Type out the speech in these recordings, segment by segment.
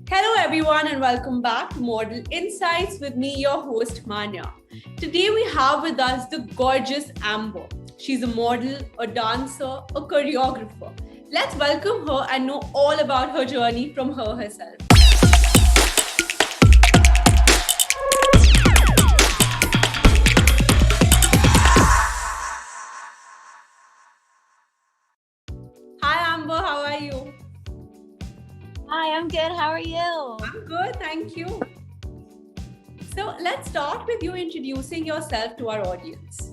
Hello everyone and welcome back to Model Insights with me, your host Manya. Today we have with us the gorgeous Amber. She's a model, a dancer, a choreographer. Let's welcome her and know all about her journey from her herself. Hi Amber, how are you? Hi, I'm good. How are you? I'm good, thank you. So let's start with you introducing yourself to our audience.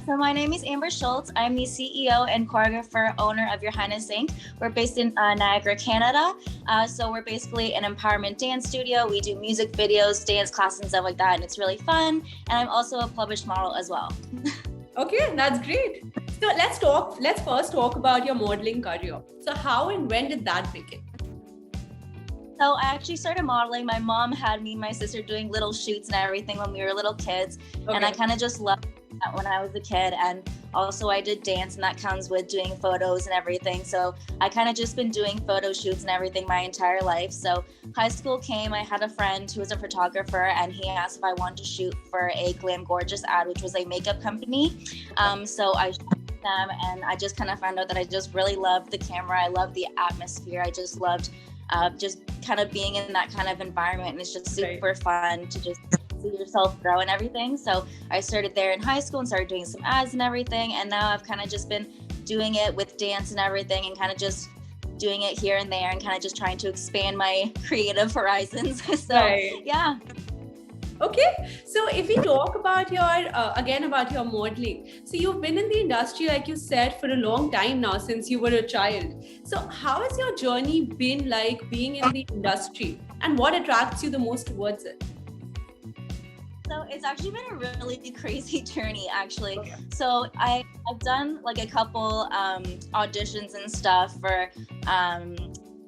So my name is Amber Schultz. I'm the CEO and choreographer owner of Your Highness INC. We're based in Niagara, Canada. So we're basically an empowerment dance studio. We do music videos, dance classes, and stuff like that, and it's really fun. And I'm also a published model as well. Okay, that's great. So let's first talk about your modeling career. So how and when did that begin? So I actually started modeling. My mom had me and my sister doing little shoots and everything when we were little kids. Okay. And I kind of just loved that when I was a kid. And also I did dance, and that comes with doing photos and everything. So I kind of just been doing photo shoots and everything my entire life. So high school came, I had a friend who was a photographer, and he asked if I wanted to shoot for a Glam Gorgeous ad, which was a makeup company. So I shot them, and I just kind of found out that I just really loved the camera. I loved the atmosphere. I just loved just kind of being in that kind of environment, and it's just super fun to just see yourself grow and everything. So I started there in high school and started doing some ads and everything, and now I've kind of just been doing it with dance and everything, and kind of just doing it here and there, and kind of just trying to expand my creative horizons. So yeah. Okay, so if we talk about about your modeling, so you've been in the industry, like you said, for a long time now, since you were a child. So how has your journey been like being in the industry, and what attracts you the most towards it? So it's actually been a really crazy journey, actually. Okay. So I've done like a couple auditions and stuff for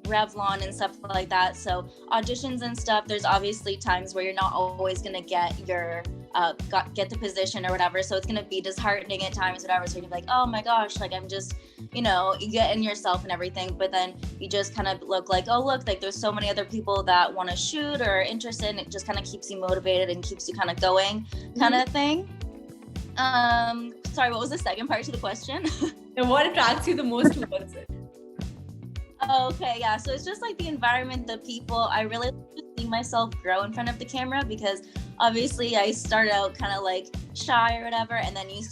Revlon and stuff like that. So auditions and stuff, there's obviously times where you're not always going to get your get the position or whatever, so it's going to be disheartening at times, whatever. So you're like, oh my gosh, like I'm just, you get in yourself and everything, but then you just kind of look like, oh look, like there's so many other people that want to shoot or are interested, and it just kind of keeps you motivated and keeps you kind of going, kind of thing. Sorry, what was the second part to the question? And what attracts you the most towards it? Okay, yeah. So it's just like the environment, the people. I really like to see myself grow in front of the camera, because obviously I started out kind of like shy or whatever, and then you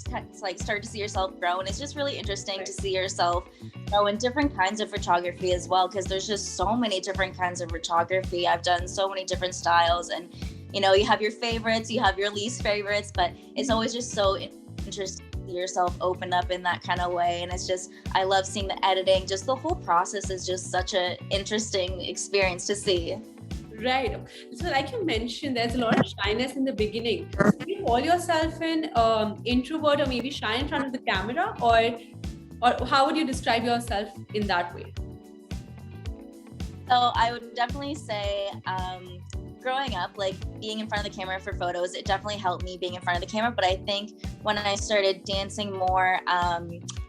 like start to see yourself grow, and it's just really interesting to see yourself grow in different kinds of photography as well, because there's just so many different kinds of photography. I've done so many different styles, and you have your favorites, you have your least favorites, but it's always just so interesting yourself open up in that kind of way. And it's just, I love seeing the editing. Just the whole process is just such an interesting experience to see. Right. So like you mentioned, there's a lot of shyness in the beginning. Do you call yourself an introvert or maybe shy in front of the camera, or how would you describe yourself in that way? So I would definitely say growing up, like being in front of the camera for photos, it definitely helped me being in front of the camera. But I think when I started dancing more,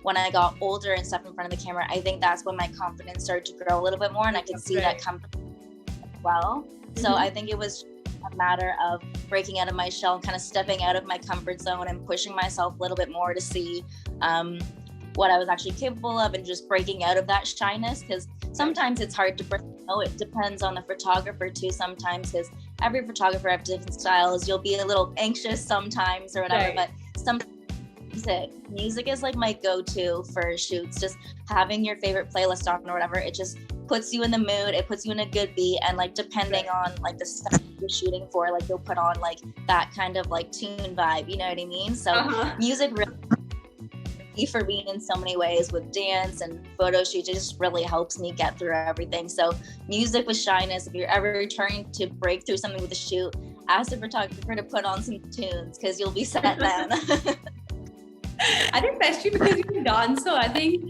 when I got older and stuff in front of the camera, I think that's when my confidence started to grow a little bit more, and I could see that come as well. So I think it was a matter of breaking out of my shell and kind of stepping out of my comfort zone and pushing myself a little bit more to see what I was actually capable of, and just breaking out of that shyness, because sometimes it's hard to break. It depends on the photographer too sometimes, because every photographer has different styles. You'll be a little anxious sometimes or whatever, but sometimes music is like my go-to for shoots. Just having your favorite playlist on or whatever, it just puts you in the mood, it puts you in a good beat, and like depending on like the stuff you're shooting for, like you'll put on like that kind of like tune vibe, you know what I mean? So music really for me in so many ways, with dance and photo shoots. It just really helps me get through everything. So music with shyness, if you're ever trying to break through something with a shoot, ask the photographer to put on some tunes, because you'll be set then. I think especially because you're a dancer, I think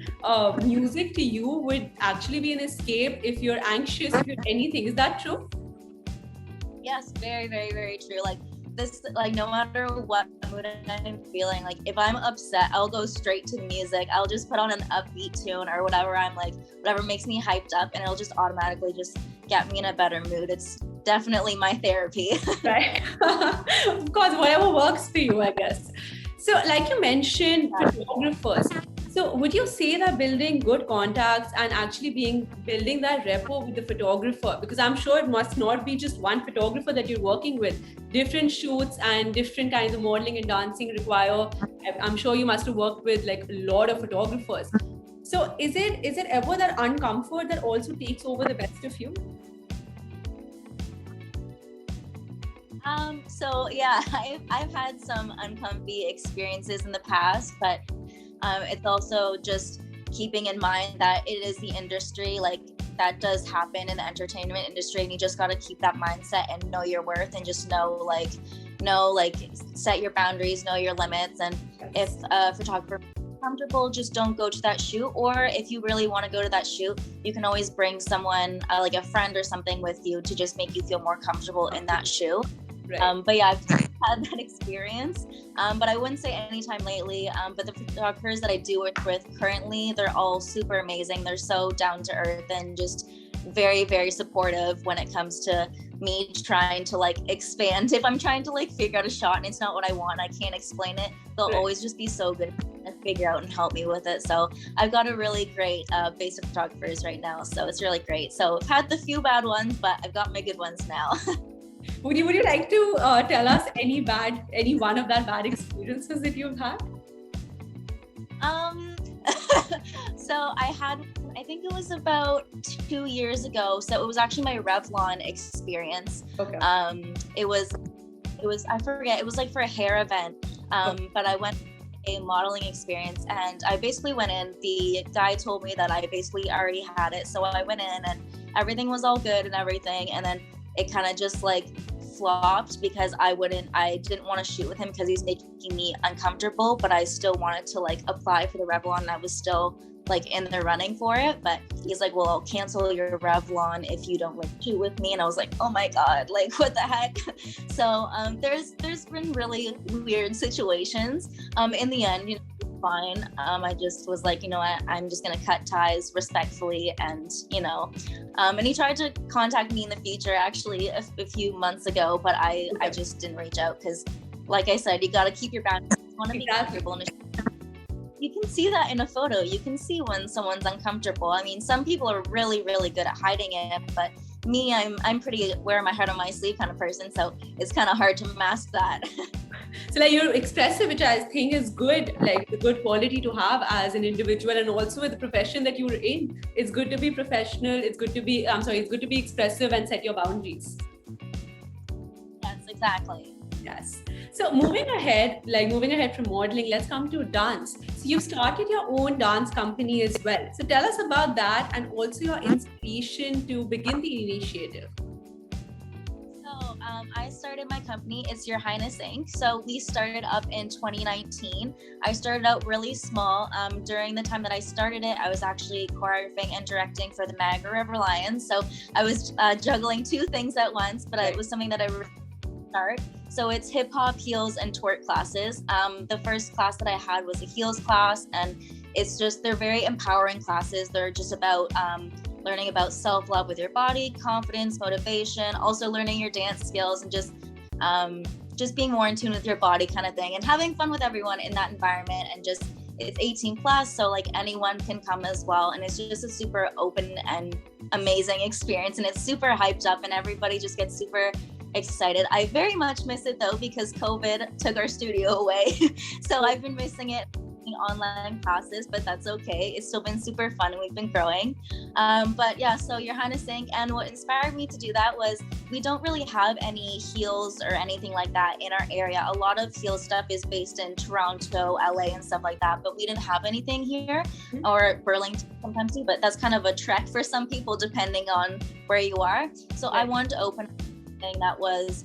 music to you would actually be an escape if you're anxious, if you're anything. Is that true? Yes, very, very, very true. Like this, like, no matter what mood I'm feeling, like if I'm upset, I'll go straight to music. I'll just put on an upbeat tune or whatever. I'm like, whatever makes me hyped up, and it'll just automatically just get me in a better mood. It's definitely my therapy. Right. Of course, whatever works for you, I guess. So like you mentioned, photographers. So would you say that building good contacts and actually building that rapport with the photographer, because I'm sure it must not be just one photographer that you're working with, different shoots and different kinds of modeling and dancing require, I'm sure you must have worked with like a lot of photographers. So is it ever that uncomfort that also takes over the best of you? So yeah, I've had some uncomfy experiences in the past, but it's also just keeping in mind that it is the industry, like that does happen in the entertainment industry, and you just got to keep that mindset and know your worth, and just know set your boundaries, know your limits. And if a photographer is comfortable, just don't go to that shoot. Or if you really want to go to that shoot, you can always bring someone like a friend or something with you to just make you feel more comfortable in that shoot. Right. But yeah, I've had that experience, but I wouldn't say anytime lately. But the photographers that I do work with currently, they're all super amazing. They're so down to earth and just very, very supportive when it comes to me trying to like expand. If I'm trying to like figure out a shot and it's not what I want, I can't explain it, they'll always just be so good to figure out and help me with it. So I've got a really great base of photographers right now. So it's really great. So I've had the few bad ones, but I've got my good ones now. Would you like to tell us any one of that bad experiences that you've had? So I think it was about 2 years ago. So it was actually my Revlon experience. Okay. It was I forget, it was like for a hair event. But I went a modeling experience, and I basically went in, the guy told me that I basically already had it. So I went in and everything was all good and everything, and then it kind of just like flopped because I didn't want to shoot with him because he's making me uncomfortable, but I still wanted to like apply for the Revlon, and I was still like in the running for it. But he's like, well, I'll cancel your Revlon if you don't like shoot with me. And I was like, oh my God, like what the heck? So there's been really weird situations. In the end, you know, fine. I just was like, you know what, I'm just gonna cut ties respectfully, and you know, and he tried to contact me in the future actually a few months ago, but I just didn't reach out because, like I said, you got to keep your boundaries. You want to be comfortable. You can see that in a photo. You can see when someone's uncomfortable. I mean, some people are really, really good at hiding it, but me, I'm pretty wear my heart on my sleeve kind of person, so it's kind of hard to mask that. So like you're expressive, which I think is good, like the good quality to have as an individual, and also with the profession that you're in. It's good to be professional. It's good to be expressive and set your boundaries. Yes, exactly. Yes. So moving ahead from modeling, let's come to dance. So you've started your own dance company as well. So tell us about that, and also your inspiration to begin the initiative. So I started my company. It's Your Highness INC. So we started up in 2019. I started out really small. During the time that I started it, I was actually choreographing and directing for the Niagara River Lions. So I was juggling two things at once, but it was something that I really start. So it's hip hop, heels, and twerk classes. The first class that I had was a heels class, and they're very empowering classes. They're just about learning about self-love with your body, confidence, motivation, also learning your dance skills, and just being more in tune with your body kind of thing, and having fun with everyone in that environment. And just, it's 18 plus, so like anyone can come as well. And it's just a super open and amazing experience, and it's super hyped up, and everybody just gets super excited. I very much miss it though, because COVID took our studio away. So I've been missing it in online classes, but that's okay. It's still been super fun, and we've been growing. But yeah, so Your Highness INC, and what inspired me to do that was we don't really have any heels or anything like that in our area. A lot of heel stuff is based in Toronto, LA, and stuff like that, but we didn't have anything here, or Burlington sometimes too, but that's kind of a trek for some people depending on where you are. So I wanted to open something that was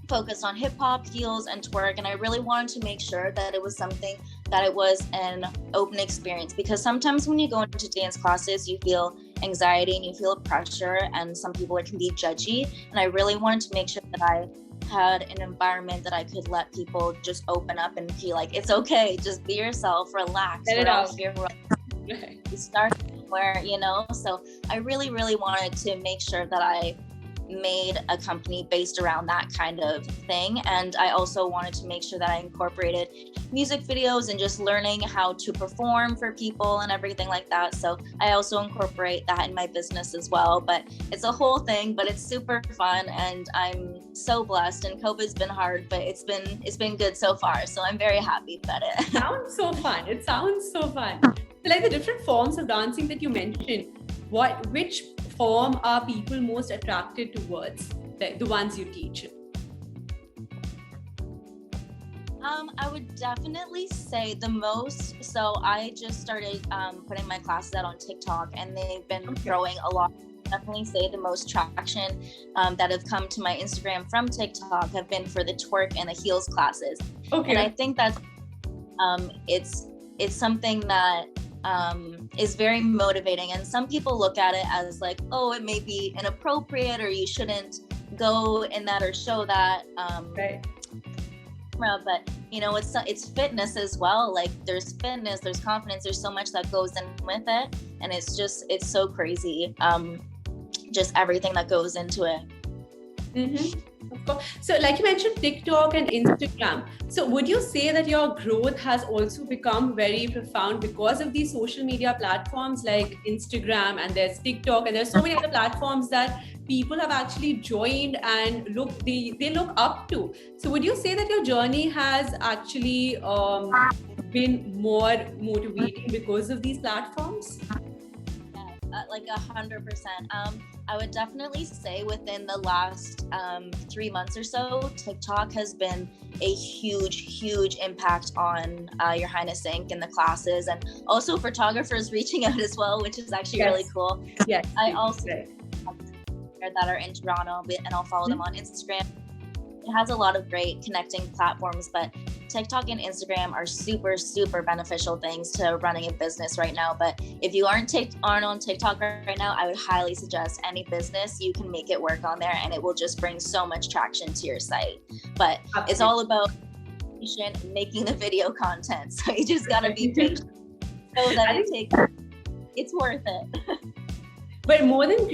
focused on hip hop, heels, and twerk, and I really wanted to make sure that it was something that it was an open experience, because sometimes when you go into dance classes, you feel anxiety and you feel pressure, and some people can be judgy, and I really wanted to make sure that I had an environment that I could let people just open up and be like, it's okay, just be yourself, relax. Let it We're all out. here. We start somewhere, you know? So I really, really wanted to make sure that I made a company based around that kind of thing. And I also wanted to make sure that I incorporated music videos and just learning how to perform for people and everything like that. So I also incorporate that in my business as well. But it's a whole thing, but it's super fun and I'm so blessed. And COVID's been hard, but it's been good so far. So I'm very happy about it. It sounds so fun. It sounds so fun. So like the different forms of dancing that you mentioned, which form are people most attracted towards, like the ones you teach? I would definitely say the most. So I just started putting my classes out on TikTok, and they've been growing a lot. Definitely say the most traction that have come to my Instagram from TikTok have been for the twerk and the heels classes. Okay. And I think that's it's something that is very motivating, and some people look at it as like, oh, it may be inappropriate or you shouldn't go in that or show that Right. But you know, it's fitness as well. Like there's fitness, there's confidence, there's so much that goes in with it, and it's so crazy, just everything that goes into it. Of course. So like you mentioned TikTok and Instagram. So would you say that your growth has also become very profound because of these social media platforms like Instagram, and there's TikTok, and there's so many other platforms that people have actually joined and they look up to. So would you say that your journey has actually been more motivating because of these platforms? Like 100%. I would definitely say within the last 3 months or so, TikTok has been a huge impact on your Highness INC and the classes, and also photographers reaching out as well, which is actually really cool. Yes. I also that are in Toronto, and I'll follow them on Instagram. It has a lot of great connecting platforms, but TikTok and Instagram are super beneficial things to running a business right now. But if you aren't on TikTok right now, I would highly suggest any business, you can make it work on there, and it will just bring so much traction to your site. But it's all about making the video content. So you just gotta be patient so that it's worth it. But more than,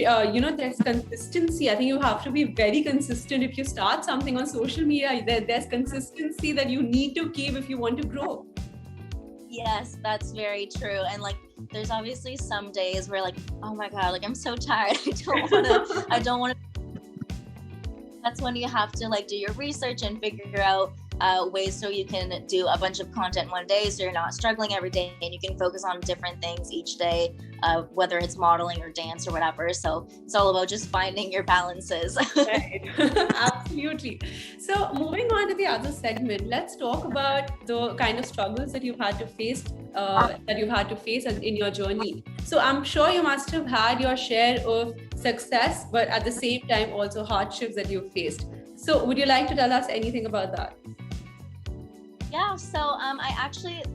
there's consistency. I think you have to be very consistent. If you start something on social media, there's consistency that you need to keep if you want to grow. Yes, that's very true. And like, there's obviously some days where like, oh my God, like I'm so tired. I don't want to. That's when you have to like do your research and figure out ways so you can do a bunch of content one day, so you're not struggling every day, and you can focus on different things each day, whether it's modeling or dance or whatever. So it's all about just finding your balances. Right. Absolutely. So moving on to the other segment, let's talk about the kind of struggles that you've had to face in your journey. So I'm sure you must have had your share of success, but at the same time also hardships that you've faced. So would you like to tell us anything about that? Yeah, so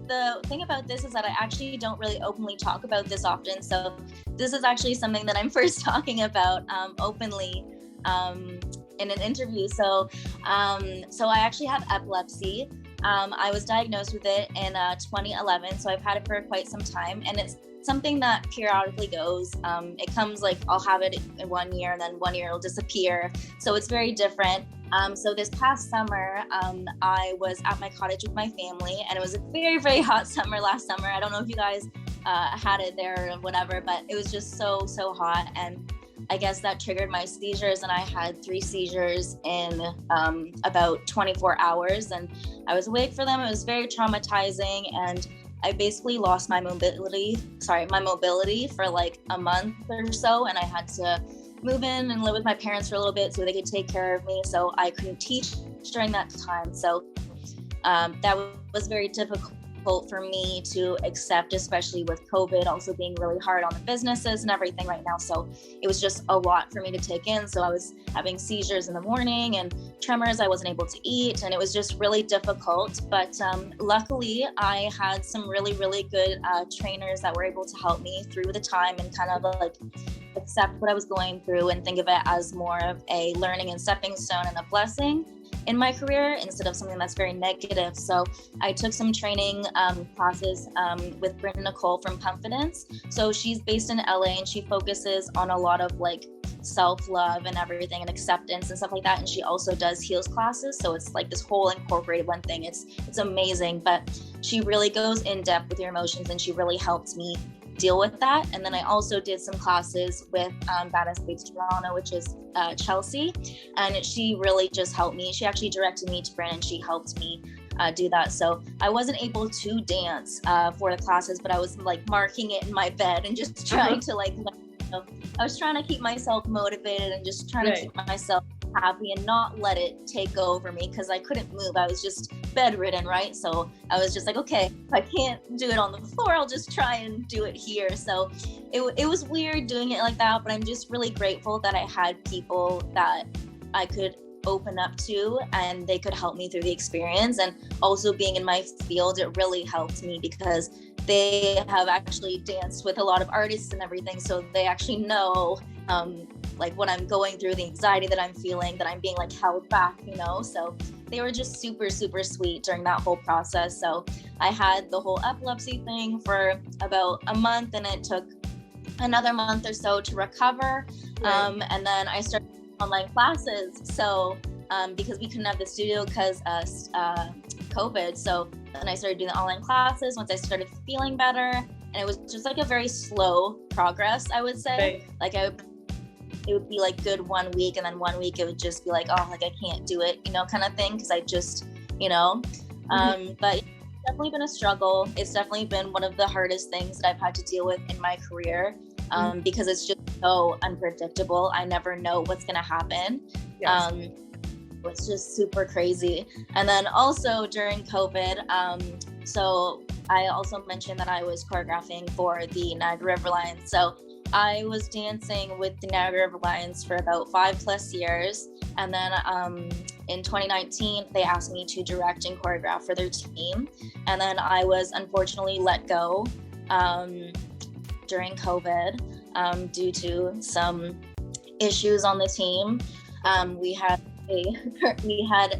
the thing about this is that I actually don't really openly talk about this often. So this is actually something that I'm first talking about openly in an interview. So I actually have epilepsy. I was diagnosed with it in 2011, so I've had it for quite some time, and it's something that periodically goes. It comes like I'll have it in 1 year, and then 1 year it'll disappear. So it's very different. So this past summer, I was at my cottage with my family, and it was a very hot summer last summer. I don't know if you guys had it there or whatever, but it was just so hot, and I guess that triggered my seizures, and I had 3 seizures in about 24 hours, and I was awake for them. It was very traumatizing, and I basically lost my mobility for like a month or so, and I had to move in and live with my parents for a little bit so they could take care of me. So I couldn't teach during that time. So that was very difficult for me to accept, especially with COVID also being really hard on the businesses and everything right now. So it was just a lot for me to take in. So I was having seizures in the morning and tremors. I wasn't able to eat, and it was just really difficult. But luckily I had some really good trainers that were able to help me through the time and kind of like accept what I was going through and think of it as more of a learning and stepping stone and a blessing. in my career instead of something that's very negative. So I took some training classes with Brittany Nicole from Confidence. So she's based in LA and she focuses on a lot of like self-love and everything and acceptance and stuff like that. And she also does heels classes. So it's like this whole incorporated one thing. It's amazing, but she really goes in depth with your emotions and she really helped me deal with that. And then I also did some classes with Badass Babes Toronto, which is Chelsea, and she really just helped me. She actually directed me to Brandon. She helped me do that. So I wasn't able to dance for the classes, but I was like marking it in my bed and just trying to like, I was trying to keep myself motivated and just trying to keep myself happy and not let it take over me because I couldn't move. I was just bedridden, right? So I was just like, okay, if I can't do it on the floor, I'll just try and do it here. So it was weird doing it like that, but I'm just really grateful that I had people that I could open up to and they could help me through the experience. And also being in my field, it really helped me because they have actually danced with a lot of artists and everything. So they actually know like what I'm going through, the anxiety that I'm feeling, that I'm being like held back, you know? So they were just super, super sweet during that whole process. So I had the whole epilepsy thing for about a month and it took another month or so to recover. And then I started online classes. So because we couldn't have the studio because COVID. So then I started doing the online classes once I started feeling better. And it was just like a very slow progress, I would say. Like it would be like good 1 week and then 1 week it would just be like, oh, like I can't do it, you know, kind of thing. Cause I just, you know, but it's definitely been a struggle. It's definitely been one of the hardest things that I've had to deal with in my career because it's just so unpredictable. I never know what's going to happen. It's just super crazy. And then also during COVID, so I also mentioned that I was choreographing for the Niagara River Lions. So I was dancing with the Niagara River Lions for about 5+ years. And then in 2019, they asked me to direct and choreograph for their team. And then I was unfortunately let go during COVID due to some issues on the team. We had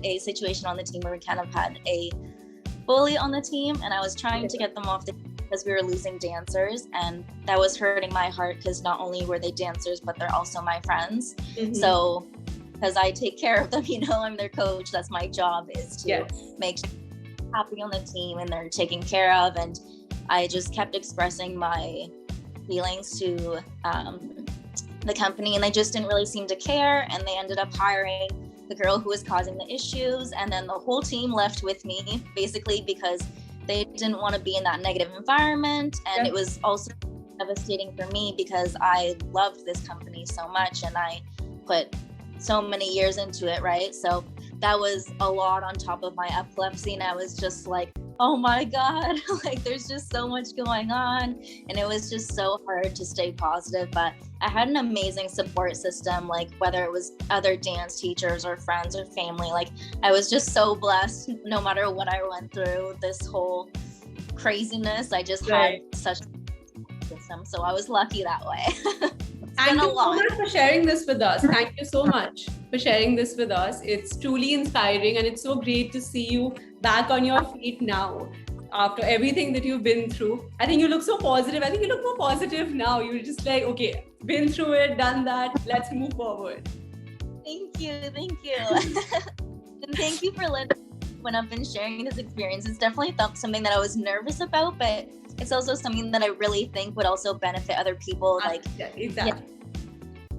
a situation on the team where we kind of had a bully on the team, and I was trying to get them off the team because we were losing dancers, and that was hurting my heart because not only were they dancers, but they're also my friends. So because I take care of them, you know, I'm their coach. That's my job, is to make sure they're happy on the team and they're taken care of. And I just kept expressing my feelings to the company, and they just didn't really seem to care. And they ended up hiring the girl who was causing the issues, and then the whole team left with me basically because they didn't want to be in that negative environment. And it was also devastating for me because I loved this company so much and I put so many years into it, right? So that was a lot on top of my epilepsy, and I was just like, oh my God, like there's just so much going on. And it was just so hard to stay positive, but I had an amazing support system, like whether it was other dance teachers or friends or family. Like I was just so blessed no matter what I went through, this whole craziness. I just had such a system. So I was lucky that way. Thank you so much for sharing this with us. Thank you so much for sharing this with us. It's truly inspiring, and it's so great to see you back on your feet now after everything that you've been through. I think you look so positive. I think you look more positive now. You're just like, okay, been through it, done that. Let's move forward. Thank you. And thank you for letting me when I've been sharing this experience. It's definitely something that I was nervous about, but it's also something that I really think would also benefit other people, like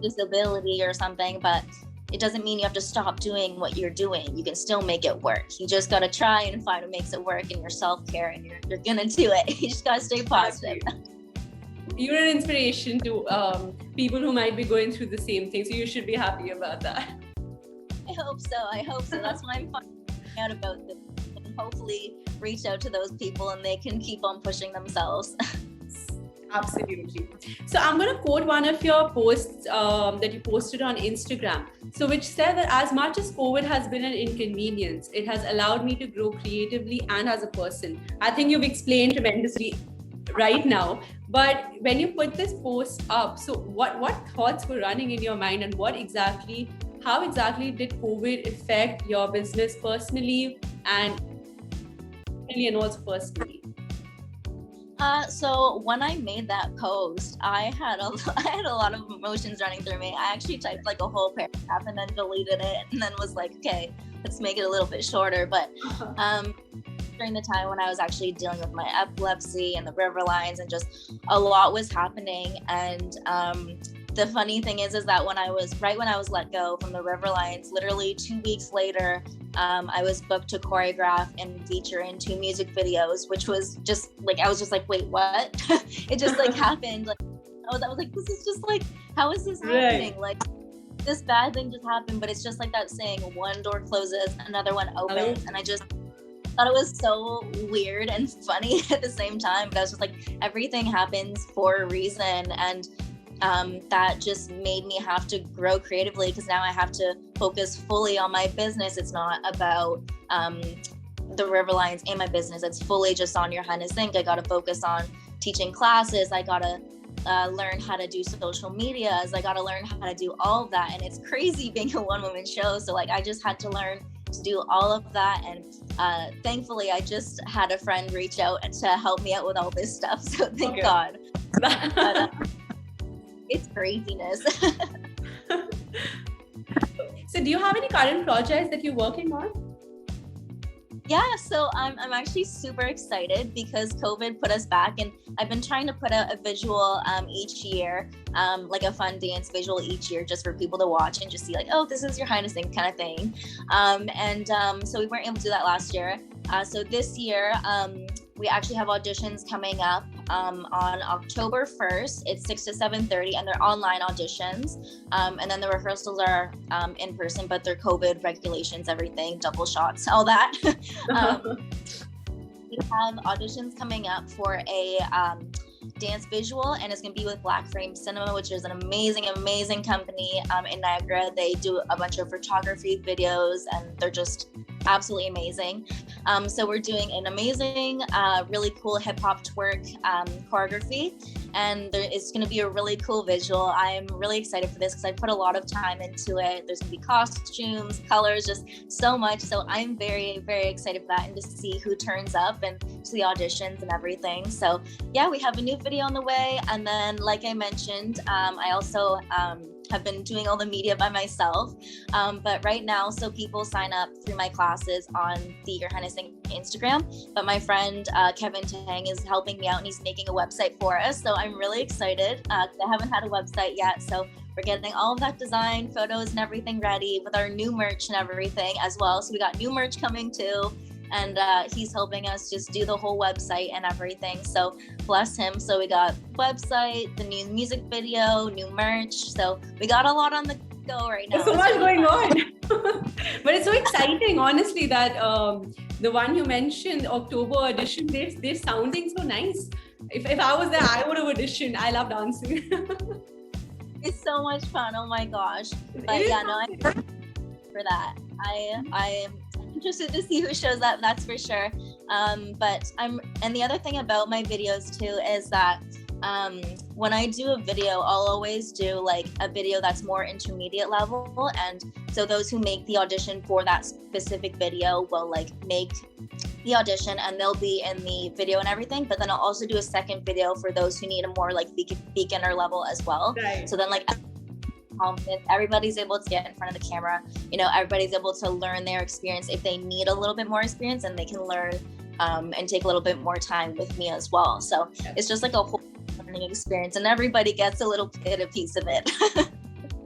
disability or something. But it doesn't mean you have to stop doing what you're doing. You can still make it work. You just got to try and find what makes it work in your self-care, and you're gonna do it. You just got to stay positive. You're an inspiration to people who might be going through the same thing. So you should be happy about that. I hope so. That's why I'm finding out about this, and hopefully reach out to those people and they can keep on pushing themselves. Absolutely. So I'm going to quote one of your posts that you posted on Instagram. So which said that as much as COVID has been an inconvenience, it has allowed me to grow creatively and as a person. I think you've explained tremendously right now. But when you put this post up, so what thoughts were running in your mind, and what exactly how exactly did COVID affect your business personally and also personally? So when I made that post, I had I had a lot of emotions running through me. I actually typed like a whole paragraph and then deleted it, and then was like, okay, let's make it a little bit shorter. But during the time when I was actually dealing with my epilepsy and the river lines, and just a lot was happening. And the funny thing is that when I was let go from the river lines, literally 2 weeks later, I was booked to choreograph and feature in 2 music videos, which was just like, I was just like, wait, what? It just like happened. Like I was like, this is just like, how is this happening? Like this bad thing just happened, but it's just like that saying, one door closes, another one opens. And I just thought it was so weird and funny at the same time. But I was just like, everything happens for a reason. And that just made me have to grow creatively, because now I have to focus fully on my business. It's not about the river lines and my business. It's fully just on your Highness INC. I got to focus on teaching classes. I got to learn how to do social medias. I got to learn how to do all of that. And it's crazy being a one-woman show. So like, I just had to learn to do all of that. And thankfully, I just had a friend reach out to help me out with all this stuff. So thank God. But, it's craziness. So do you have any current projects that you're working on? Yeah, so I'm actually super excited because COVID put us back, and I've been trying to put out a visual each year, like a fun dance visual each year, just for people to watch and just see like, oh, this is your Highness INC kind of thing. So we weren't able to do that last year. So this year, we actually have auditions coming up on October 1st. It's 6 to 7:30, and they're online auditions. And then the rehearsals are in person, but they're COVID regulations, everything, double shots, all that. We have auditions coming up for a dance visual, and it's going to be with Black Frame Cinema, which is an amazing company in Niagara. They do a bunch of photography videos, and they're just absolutely amazing. So we're doing an amazing, really cool hip hop twerk choreography, and it's going to be a really cool visual. I'm really excited for this because I put a lot of time into it. There's going to be costumes, colors, just so much. So I'm very excited for that, and to see who turns up and to the auditions and everything. So yeah, we have a new video on the way. And then, like I mentioned, I also have been doing all the media by myself. But right now, so people sign up through my classes on the Your Highness INC Instagram. But my friend Kevin Tang is helping me out, and he's making a website for us. So I'm really excited. I haven't had a website yet. So we're getting all of that design, photos and everything ready with our new merch and everything as well. So we got new merch coming too. And he's helping us just do the whole website and everything. So bless him. So we got website, the new music video, new merch. So we got a lot on the go right now. There's so much going on. But it's so exciting, honestly, that the one you mentioned, October edition, they're sounding so nice. If I was there, I would have auditioned. I love dancing. It's so much fun. Oh my gosh. But yeah, no, I'm for that. I am interested to see who shows up, that's for sure. And the other thing about my videos too is that when I do a video, I'll always do like a video that's more intermediate level, and so those who make the audition for that specific video will like make the audition, and they'll be in the video and everything. But then I'll also do a second video for those who need a more like beginner level as well. Right. So then like everybody's able to get in front of the camera, everybody's able to learn their experience. If they need a little bit more experience, and they can learn and take a little bit more time with me as well. So it's just like a whole learning experience, and everybody gets a little bit, a piece of it.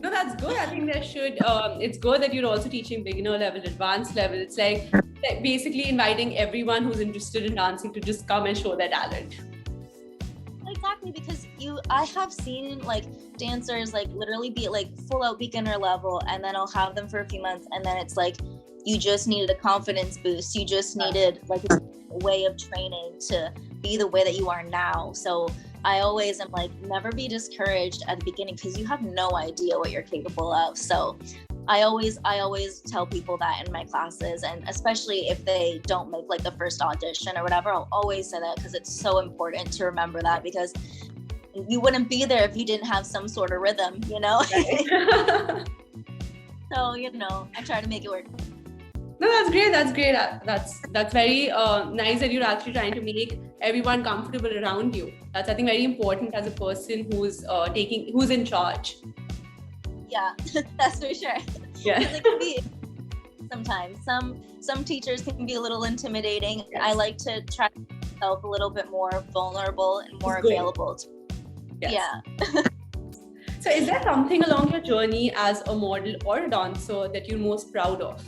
No, that's good. I think there should, it's good that you're also teaching beginner level, advanced level. It's like basically inviting everyone who's interested in dancing to just come and show their talent. Exactly, because I have seen like dancers like literally be like full out beginner level, and then I'll have them for a few months, and then it's like you just needed a confidence boost. You just needed like a way of training to be the way that you are now. So I always am like, never be discouraged at the beginning, because you have no idea what you're capable of. So I always tell people that in my classes, and especially if they don't make like the first audition or whatever, I'll always say that, because it's so important to remember that, because you wouldn't be there if you didn't have some sort of rhythm, Right. So, I try to make it work. No, that's great. That's great. That's very nice that you're actually trying to make everyone comfortable around you. That's, I think, very important as a person who's in charge. Yeah, that's for sure. Yeah. It can be sometimes. Some teachers can be a little intimidating. Yes. I like to try to make myself a little bit more vulnerable and more available. Yes. Yeah. So is there something along your journey as a model or a dancer that you're most proud of?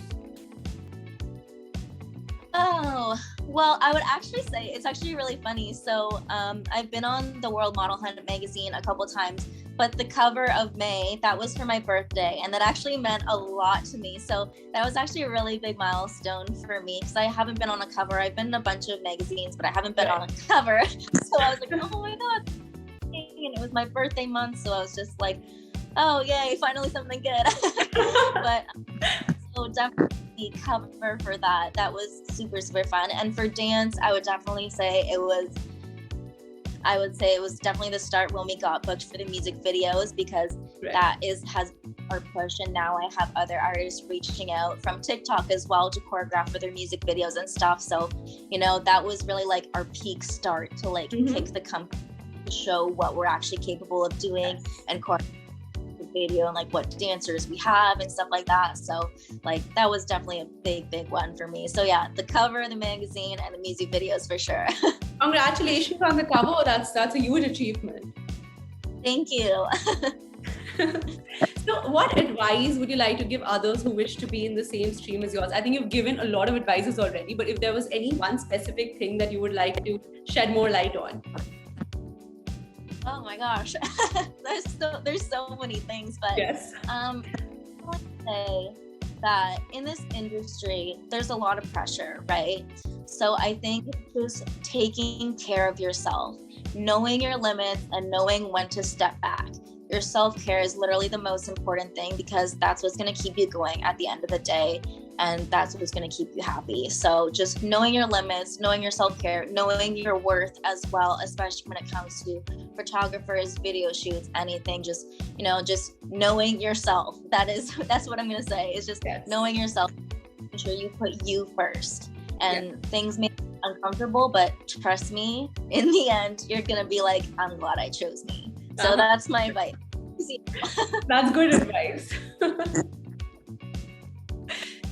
Oh, well, I would actually say it's actually really funny. So I've been on the World Model Hunt magazine a couple times, but the cover of May, that was for my birthday, and that actually meant a lot to me. So that was actually a really big milestone for me because I haven't been on a cover. I've been in a bunch of magazines, but I haven't been on a cover. So I was like, oh my God. And it was my birthday month, so I was just like, oh yay, finally something good. But so definitely cover for that was super fun. And for dance, I would definitely say it was definitely the start when we got booked for the music videos, because that has our push, and now I have other artists reaching out from TikTok as well to choreograph for their music videos and stuff. So that was really like our peak start to like kick the company to show what we're actually capable of doing and choreograph the video and like what dancers we have and stuff like that. So like that was definitely a big one for me. So yeah, the cover of the magazine and the music videos for sure. Congratulations on the cover. That's a huge achievement. Thank you. So what advice would you like to give others who wish to be in the same stream as yours? I think you've given a lot of advices already, but if there was any one specific thing that you would like to shed more light on. Oh my gosh, there's so many things, but yes. I would say that in this industry, there's a lot of pressure, right? So I think just taking care of yourself, knowing your limits and knowing when to step back. Your self-care is literally the most important thing, because that's what's going to keep you going at the end of the day. And that's what's going to keep you happy. So just knowing your limits, knowing your self-care, knowing your worth as well, especially when it comes to photographers, video shoots, anything, just knowing yourself. That's what I'm going to say, is just knowing yourself. Make sure you put you first. And things may be uncomfortable, but trust me, in the end, you're going to be like, I'm glad I chose me. So that's my advice. That's good advice.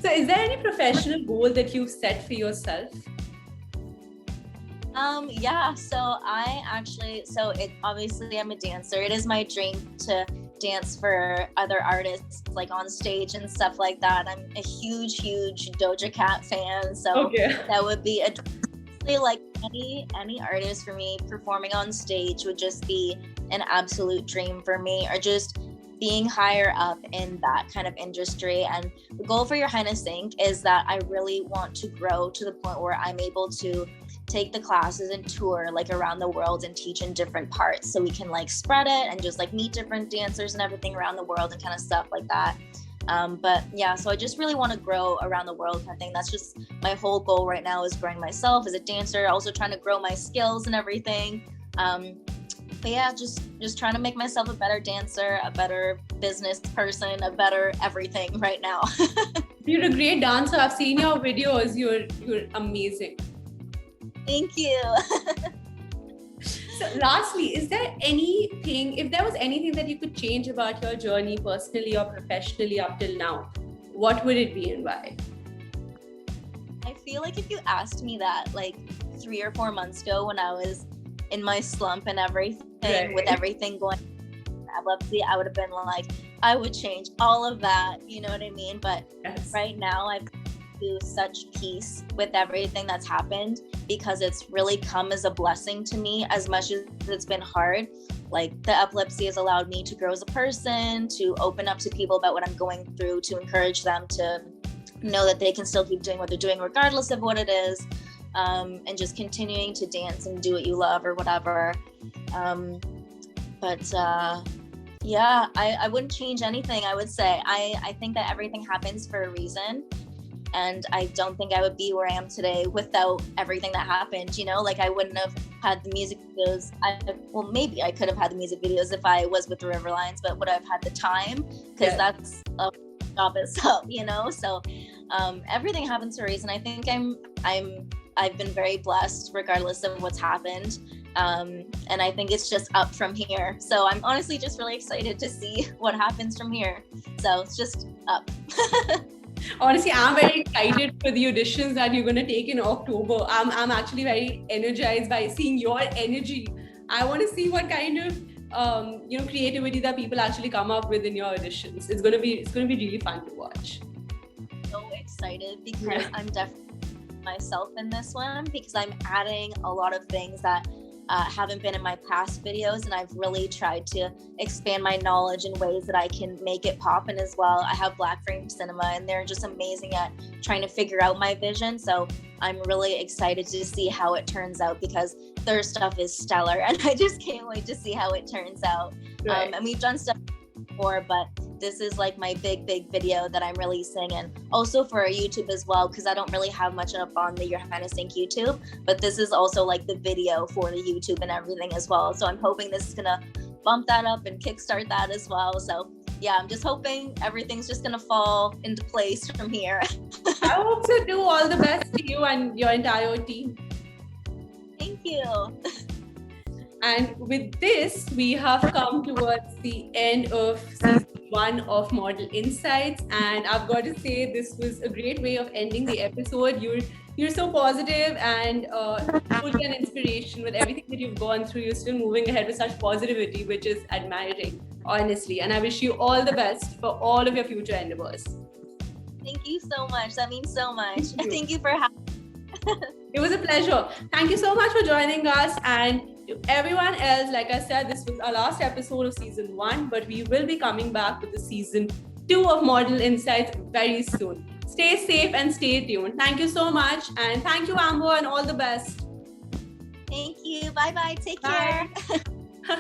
So is there any professional goal that you've set for yourself? So obviously I'm a dancer. It is my dream to dance for other artists, like on stage and stuff like that. I'm a huge Doja Cat fan. So that would be like any artist for me. Performing on stage would just be an absolute dream for me, or just being higher up in that kind of industry. And the goal for your Highness INC is that I really want to grow to the point where I'm able to take the classes and tour like around the world and teach in different parts, so we can like spread it and just like meet different dancers and everything around the world and kind of stuff like that. But yeah, so I just really want to grow around the world kind of thing. That's just my whole goal right now, is growing myself as a dancer, also trying to grow my skills and everything. But yeah, just trying to make myself a better dancer, a better business person, a better everything right now. You're a great dancer. I've seen your videos. You're amazing. Thank you. So lastly, if there was anything that you could change about your journey personally or professionally up till now, what would it be and why? I feel like if you asked me that like 3 or 4 months ago, when I was in my slump and everything, with everything going on, epilepsy, I would have been like, I would change all of that, you know what I mean? But right now I've do such peace with everything that's happened, because it's really come as a blessing to me, as much as it's been hard. Like the epilepsy has allowed me to grow as a person, to open up to people about what I'm going through, to encourage them to know that they can still keep doing what they're doing regardless of what it is, and just continuing to dance and do what you love or whatever. Yeah, I wouldn't change anything. I would say I think that everything happens for a reason. And I don't think I would be where I am today without everything that happened, like I wouldn't have had the music videos. Maybe I could have had the music videos if I was with the River Lions, but would I have had the time? Because that's job itself, you know. So everything happens for a reason. I think I've been very blessed regardless of what's happened. And I think it's just up from here. So I'm honestly just really excited to see what happens from here. So it's just up. Honestly, I'm very excited for the auditions that you're going to take in October. I'm actually very energized by seeing your energy. I want to see what kind of creativity that people actually come up with in your auditions. It's going to be really fun to watch. So excited because I'm definitely myself in this one, because I'm adding a lot of things that haven't been in my past videos, and I've really tried to expand my knowledge in ways that I can make it pop in as well. I have Black Frame Cinema, and they're just amazing at trying to figure out my vision. So I'm really excited to see how it turns out, because their stuff is stellar, and I just can't wait to see how it turns out. Right. And we've done stuff before, but this is like my big video that I'm releasing, and also for YouTube as well, because I don't really have much up on the Your Highness INC YouTube, but this is also like the video for the YouTube and everything as well. So I'm hoping this is gonna bump that up and kickstart that as well. So yeah, I'm just hoping everything's just gonna fall into place from here. I hope so too. All the best to you and your entire team. Thank you. And with this, we have come towards the end of season 1 of Model Insights. And I've got to say, this was a great way of ending the episode. You're so positive and truly an inspiration with everything that you've gone through. You're still moving ahead with such positivity, which is admiring, honestly. And I wish you all the best for all of your future endeavors. Thank you so much. That means so much. Thank you for having me. It was a pleasure. Thank you so much for joining us. And to everyone else, like I said, this was our last episode of season 1, but we will be coming back with the season 2 of Model Insights very soon. Stay safe and stay tuned. Thank you so much. And thank you, Amber, and all the best. Thank you. Bye-bye. Take Bye. care.